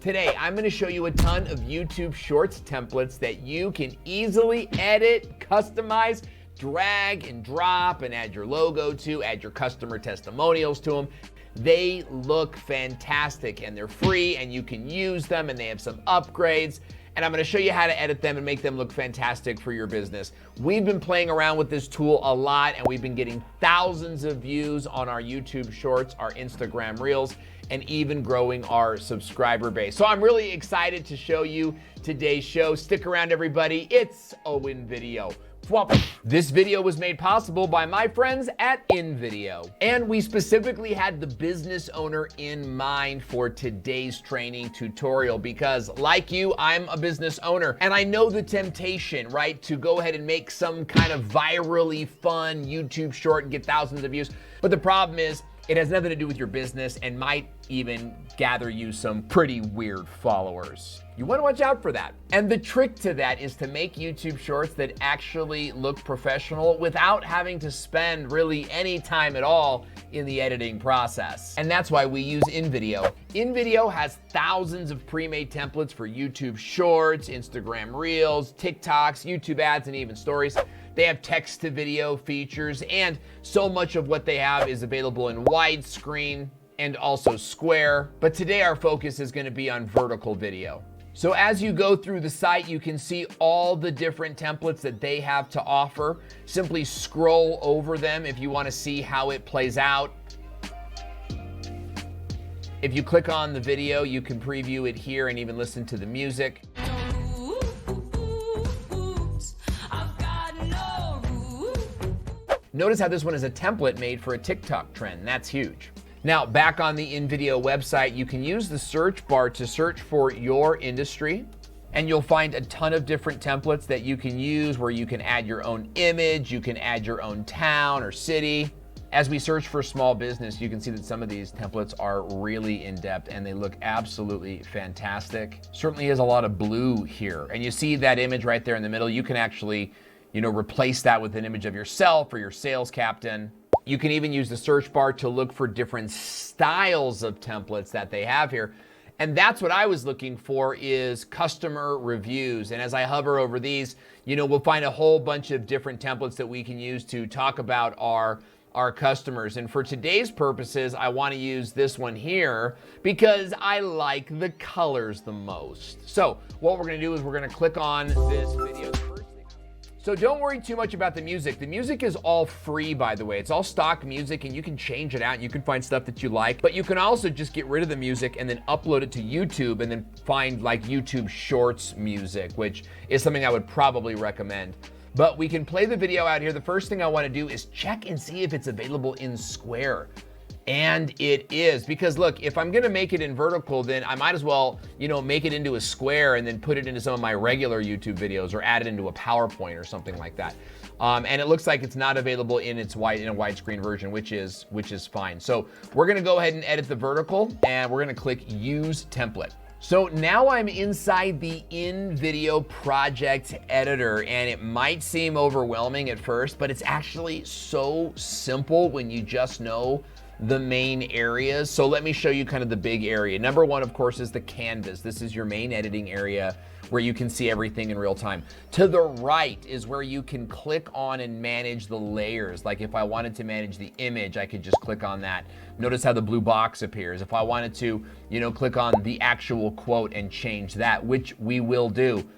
Today, I'm going to show you a ton of YouTube Shorts templates that you can easily edit, customize, drag and drop, and add your logo to, add your customer testimonials to them. They look fantastic and they're free and you can use them, and they have some upgrades. And I'm going to show you how to edit them and make them look fantastic for your business. We've been playing around with this tool a lot, and we've been getting thousands of views on our YouTube Shorts, our Instagram Reels, and even growing our subscriber base. So I'm really excited to show you today's show. Stick around, everybody. It's Owen Video. This video was made possible by my friends at InVideo. And we specifically had the business owner in mind for today's training tutorial because, like you, I'm a business owner and I know the temptation, right, to go ahead and make some kind of virally fun YouTube short and get thousands of views. But the problem is, it has nothing to do with your business and might even gather you some pretty weird followers. You want to watch out for that. And the trick to that is to make YouTube Shorts that actually look professional without having to spend really any time at all in the editing process. And that's why we use InVideo. InVideo has thousands of pre-made templates for YouTube Shorts, Instagram Reels, TikToks, YouTube ads, and even stories. They have text to video features, and so much of what they have is available in widescreen and also square. But today our focus is going to be on vertical video. So as you go through the site, you can see all the different templates that they have to offer. Simply scroll over them if you want to see how it plays out. If you click on the video, you can preview it here and even listen to the music. Notice how this one is a template made for a TikTok trend. That's huge. Now, back on the InVideo website, you can use the search bar to search for your industry, and you'll find a ton of different templates that you can use where you can add your own image, you can add your own town or city. As we search for small business, you can see that some of these templates are really in-depth and they look absolutely fantastic. Certainly has a lot of blue here, and you see that image right there in the middle. You can actually replace that with an image of yourself or your sales captain. You can even use the search bar to look for different styles of templates that they have here. And that's what I was looking for, is customer reviews. And as I hover over these, we'll find a whole bunch of different templates that we can use to talk about our customers. And for today's purposes, I want to use this one here because I like the colors the most. So what we're going to do is we're going to click on this video. So don't worry too much about the music. The music is all free, by the way. It's all stock music and you can change it out and you can find stuff that you like. But you can also just get rid of the music and then upload it to YouTube and then find like YouTube Shorts music, which is something I would probably recommend. But we can play the video out here. The first thing I want to do is check and see if it's available in Square. And it is, because look, if I'm gonna make it in vertical, then I might as well, make it into a square and then put it into some of my regular YouTube videos or add it into a PowerPoint or something like that. And it looks like it's not available in a widescreen version, which is fine. So we're gonna go ahead and edit the vertical, and we're gonna click Use Template. So now I'm inside the InVideo project editor, and it might seem overwhelming at first, but it's actually so simple when you just know the main areas. So let me show you kind of the big area. Number one, of course, is the canvas. This is your main editing area where you can see everything in real time. To the right is where you can click on and manage the layers. Like if I wanted to manage the image, I could just click on that. Notice how the blue box appears. If I wanted to, click on the actual quote and change that, which we will do.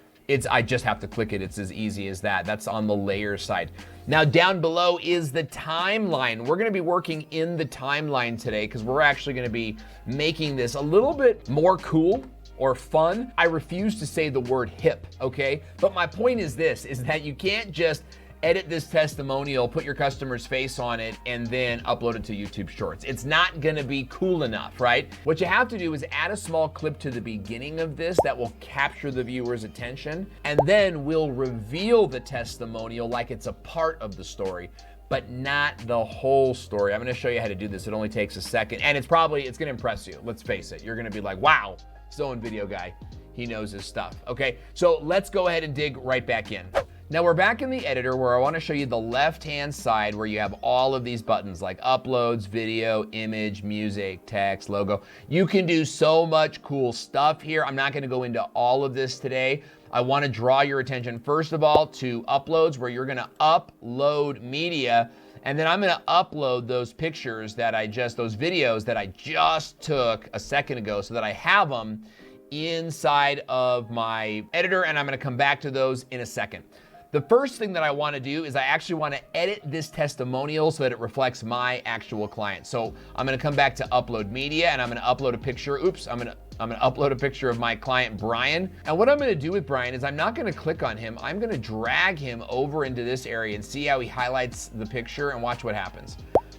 I just have to click it. It's as easy as that. That's on the layer side. Now down below is the timeline. We're gonna be working in the timeline today because we're actually gonna be making this a little bit more cool or fun. I refuse to say the word hip, okay? But my point is this, is that you can't just edit this testimonial, put your customer's face on it, and then upload it to YouTube Shorts. It's not gonna be cool enough, right? What you have to do is add a small clip to the beginning of this that will capture the viewer's attention, and then we'll reveal the testimonial like it's a part of the story, but not the whole story. I'm gonna show you how to do this. It only takes a second, and it's gonna impress you. Let's face it. You're gonna be like, wow, Owen Video guy, he knows his stuff, okay? So let's go ahead and dig right back in. Now we're back in the editor where I want to show you the left-hand side where you have all of these buttons like uploads, video, image, music, text, logo. You can do so much cool stuff here. I'm not going to go into all of this today. I want to draw your attention first of all to uploads where you're going to upload media, and then I'm going to upload those pictures that those videos that I just took a second ago so that I have them inside of my editor, and I'm going to come back to those in a second. The first thing that I want to do is I actually want to edit this testimonial so that it reflects my actual client. So I'm going to come back to upload media and I'm going to upload a picture. Oops, I'm going to upload a picture of my client, Brian. And what I'm going to do with Brian is I'm not going to click on him. I'm going to drag him over into this area and see how he highlights the picture and watch what happens.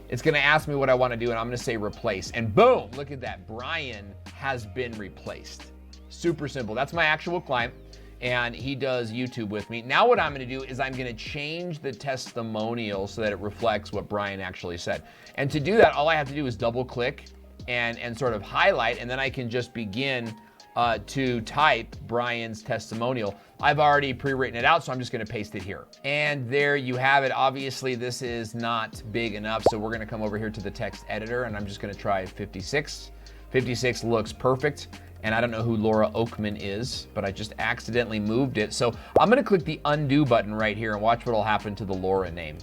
It's going to ask me what I want to do and I'm going to say replace. And boom, look at that. Brian has been replaced. Super simple. That's my actual client. And he does YouTube with me. Now what I'm going to do is I'm going to change the testimonial so that it reflects what Brian actually said. And to do that, all I have to do is double click and sort of highlight, and then I can just begin to type Brian's testimonial. I've already pre-written it out, so I'm just going to paste it here. And there you have it. Obviously, this is not big enough, so we're going to come over here to the text editor, and I'm just going to try 56. 56 looks perfect. And I don't know who Laura Oakman is, but I just accidentally moved it. So I'm gonna click the undo button right here and watch what'll happen to the Laura name.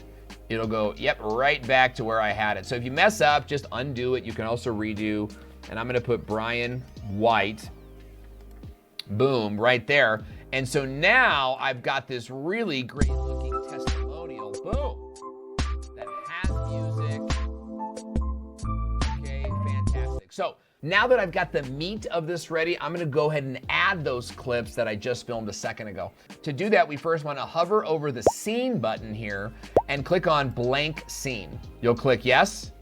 It'll go, yep, right back to where I had it. So if you mess up, just undo it. You can also redo. And I'm gonna put Brian White, boom, right there. And so now I've got this really great looking testimonial, boom, that has music. Okay, fantastic. So now that I've got the meat of this ready, I'm gonna go ahead and add those clips that I just filmed a second ago. To do that, we first wanna hover over the scene button here and click on blank scene. You'll click yes.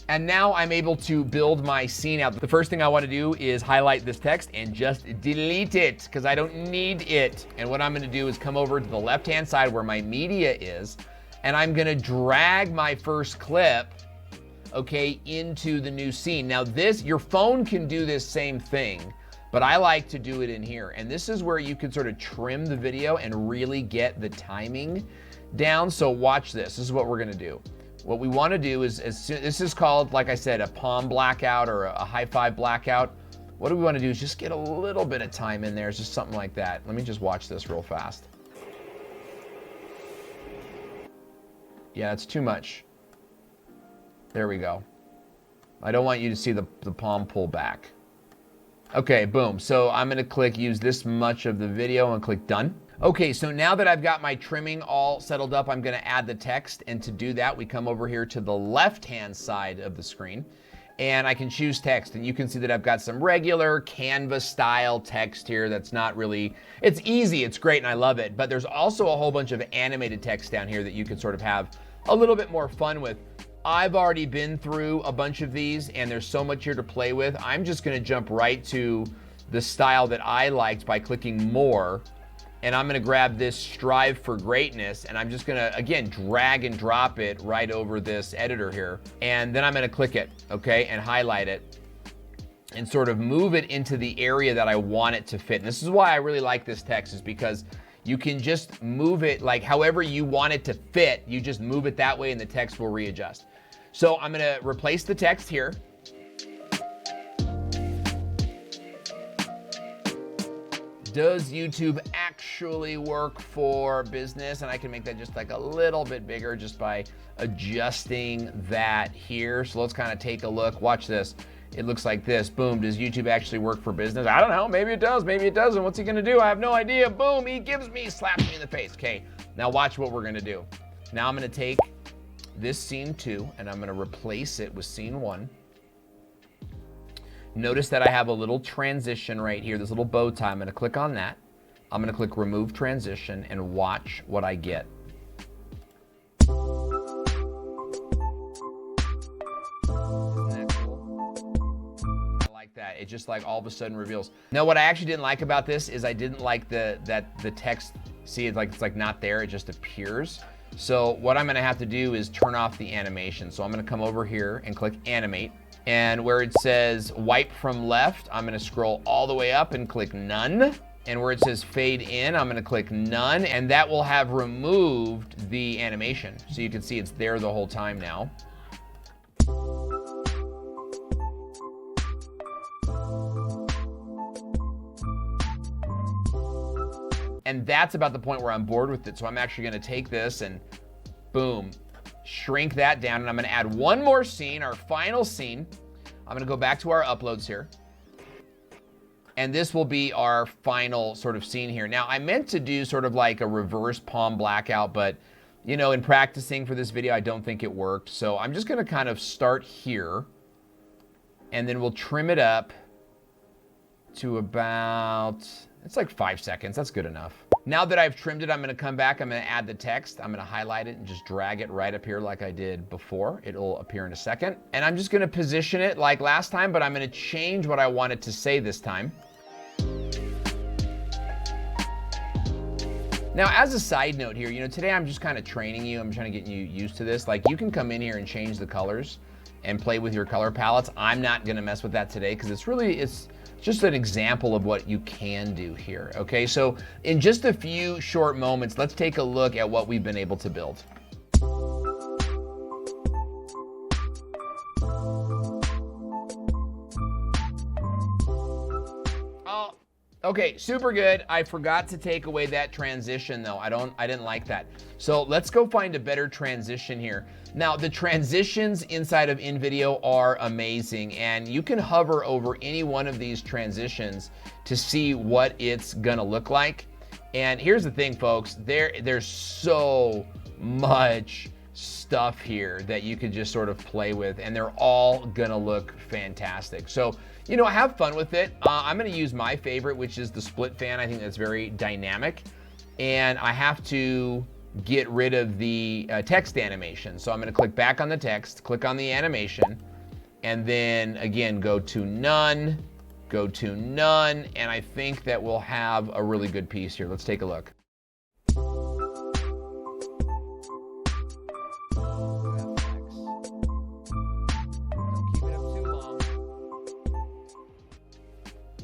And now I'm able to build my scene out. The first thing I wanna do is highlight this text and just delete it because I don't need it. And what I'm gonna do is come over to the left-hand side where my media is, and I'm gonna drag my first clip, okay, into the new scene. Now this, your phone can do this same thing, but I like to do it in here. And this is where you can sort of trim the video and really get the timing down. So watch this. This is what we're gonna do. What we wanna do is, this is called, like I said, a palm blackout or a high five blackout. What do we wanna do is just get a little bit of time in there. It's just something like that. Let me just watch this real fast. Yeah, it's too much. There we go. I don't want you to see the palm pull back. Okay, boom. So I'm gonna click use this much of the video and click done. Okay, so now that I've got my trimming all settled up, I'm gonna add the text. And to do that, we come over here to the left-hand side of the screen and I can choose text. And you can see that I've got some regular Canva style text here that's not really, it's easy, it's great, and I love it. But there's also a whole bunch of animated text down here that you can sort of have a little bit more fun with. I've already been through a bunch of these and there's so much here to play with. I'm just gonna jump right to the style that I liked by clicking more. And I'm gonna grab this Strive for Greatness and I'm just gonna, again, drag and drop it right over this editor here. And then I'm gonna click it, okay, and highlight it and sort of move it into the area that I want it to fit. And this is why I really like this text, is because you can just move it like however you want it to fit. You just move it that way and the text will readjust. So I'm gonna replace the text here. Does YouTube actually work for business? And I can make that just like a little bit bigger just by adjusting that here. So let's kind of take a look. Watch this. It looks like this. Boom. Does YouTube actually work for business? I don't know. Maybe it does. Maybe it doesn't. What's he gonna do? I have no idea. Boom. He gives me, slaps me in the face. Okay. Now watch what we're gonna do. Now I'm gonna take this scene 2 and I'm gonna replace it with scene 1. Notice that I have a little transition right here, this little bow tie. I'm gonna click on that. I'm gonna click remove transition and watch what I get. Isn't that cool? I like that. It just like all of a sudden reveals. Now what I actually didn't like about this is I didn't like that the text, see, it's like not there, it just appears. So what I'm gonna have to do is turn off the animation. So I'm gonna come over here and click animate. And where it says wipe from left, I'm gonna scroll all the way up and click none. And where it says fade in, I'm gonna click none, and that will have removed the animation. So you can see it's there the whole time now. And that's about the point where I'm bored with it. So I'm actually gonna take this and boom, shrink that down, and I'm gonna add one more scene, our final scene. I'm gonna go back to our uploads here. And this will be our final sort of scene here. Now, I meant to do sort of like a reverse palm blackout, but you know, in practicing for this video, I don't think it worked. So I'm just gonna kind of start here, and then we'll trim it up to about, it's like 5 seconds. That's good enough. Now that I've trimmed it, I'm gonna come back, I'm gonna add the text, I'm gonna highlight it and just drag it right up here like I did before. It'll appear in a second. And I'm just gonna position it like last time, but I'm gonna change what I want it to say this time. Now, as a side note here, you know, today I'm just kind of training you. I'm trying to get you used to this. Like, you can come in here and change the colors and play with your color palettes. I'm not gonna mess with that today because it's just an example of what you can do here, okay? So in just a few short moments, let's take a look at what we've been able to build. Okay, super good. I forgot to take away that transition though. I didn't like that. So let's go find a better transition here. Now, the transitions inside of InVideo are amazing, and you can hover over any one of these transitions to see what it's gonna look like. And here's the thing, folks, there's so much stuff here that you could just sort of play with, and they're all gonna look fantastic. So, you know, have fun with it. I'm gonna use my favorite, which is the split fan. I think that's very dynamic. And I have to get rid of the text animation. So I'm gonna click back on the text, click on the animation, and then again, go to none, and I think that we'll have a really good piece here. Let's take a look.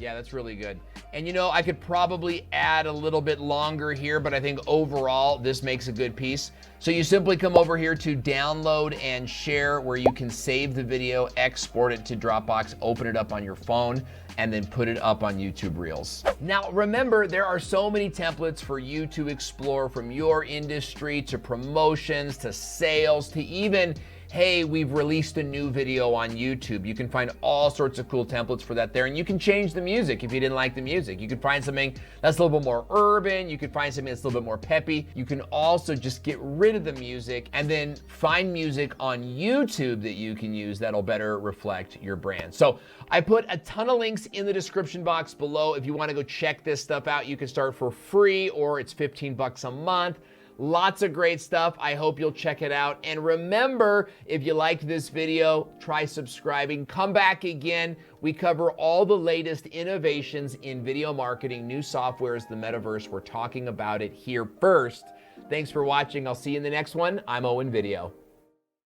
Yeah, that's really good. And you know, I could probably add a little bit longer here, but I think overall this makes a good piece. So you simply come over here to download and share, where you can save the video, export it to Dropbox, open it up on your phone, and then put it up on YouTube Reels. Now remember, there are so many templates for you to explore, from your industry to promotions to sales to even, hey, we've released a new video on YouTube. You can find all sorts of cool templates for that there, and you can change the music if you didn't like the music. You could find something that's a little bit more urban. You could find something that's a little bit more peppy. You can also just get rid of the music and then find music on YouTube that you can use that'll better reflect your brand. So I put a ton of links in the description box below. If you want to go check this stuff out, you can start for free, or it's 15 bucks a month. Lots of great stuff. I hope you'll check it out. And remember, if you liked this video, try subscribing. Come back again. We cover all the latest innovations in video marketing, new softwares, the metaverse. We're talking about it here first. Thanks for watching. I'll see you in the next one. I'm Owen Video.